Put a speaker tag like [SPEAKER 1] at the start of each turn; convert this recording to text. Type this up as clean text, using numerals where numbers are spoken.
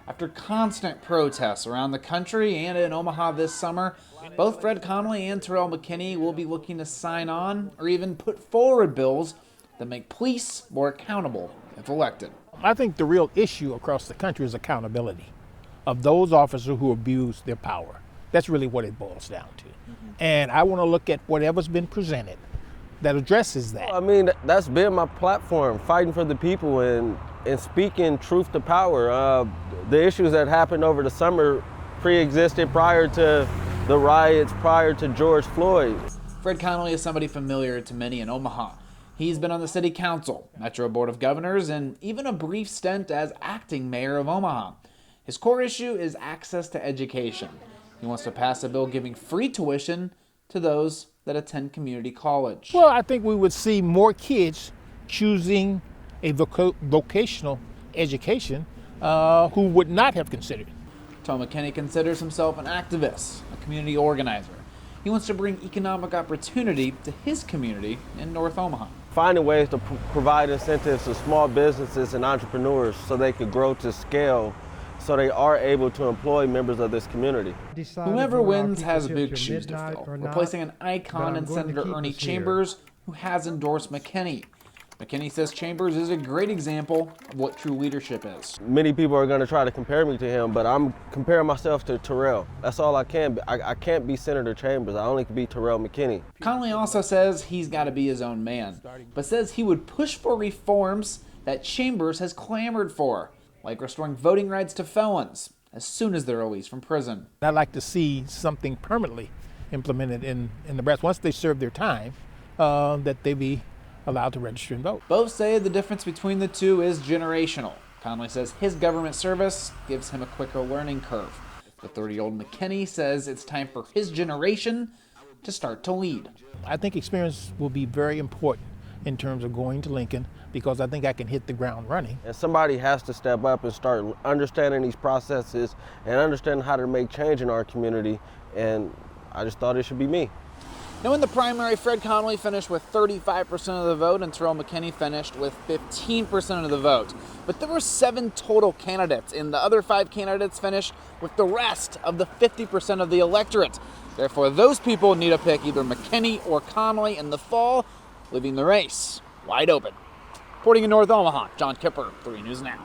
[SPEAKER 1] After constant protests around the country and in Omaha this summer, both Fred Connolly and Terrell McKinney will be looking to sign on or even put forward bills that make police more accountable if elected.
[SPEAKER 2] I think the real issue across the country is accountability of those officers who abuse their power. That's really what it boils down to. And I want to look at whatever's been presented that addresses that.
[SPEAKER 3] I mean, that's been my platform, fighting for the people and speaking truth to power. The issues that happened over the summer pre-existed prior to the riots, prior to George Floyd.
[SPEAKER 1] Fred Connolly is somebody familiar to many in Omaha. He's been on the city council, Metro Board of Governors, and even a brief stint as acting mayor of Omaha. His core issue is access to education. He wants to pass a bill giving free tuition to those that attend community college.
[SPEAKER 2] Well, I think we would see more kids choosing a vocational education who would not have considered it.
[SPEAKER 1] Tom McKinney considers himself an activist, a community organizer. He wants to bring economic opportunity to his community in North Omaha.
[SPEAKER 3] Finding ways to provide incentives to small businesses and entrepreneurs so they could grow to scale, so they are able to employ members of this community.
[SPEAKER 1] Whoever wins has big shoes to fill, replacing an icon in Senator Ernie Chambers, who has endorsed McKinney. McKinney says Chambers is a great example of what true leadership is.
[SPEAKER 3] Many people are going to try to compare me to him, but I'm comparing myself to Terrell. That's all I can be. I can't be Senator Chambers. I only can be Terrell McKinney.
[SPEAKER 1] Connolly also says he's got to be his own man, but says he would push for reforms that Chambers has clamored for, like restoring voting rights to felons as soon as they're released from prison.
[SPEAKER 2] I'd like to see something permanently implemented in Nebraska once they serve their time, that they be allowed to register and vote.
[SPEAKER 1] Both say the difference between the two is generational. Connolly says his government service gives him a quicker learning curve. The 30-year-old McKinney says it's time for his generation to start to lead.
[SPEAKER 2] I think experience will be very important in terms of going to Lincoln, because I think I can hit the ground running.
[SPEAKER 3] And somebody has to step up and start understanding these processes and understanding how to make change in our community, and I just thought it should be me.
[SPEAKER 1] Now in the primary, Fred Connolly finished with 35% of the vote and Terrell McKinney finished with 15% of the vote. But there were 7 total candidates, and the other 5 candidates finished with the rest of the 50% of the electorate. Therefore, those people need to pick either McKinney or Connolly in the fall, leaving the race wide open. Reporting in North Omaha, John Kipper, 3 News Now.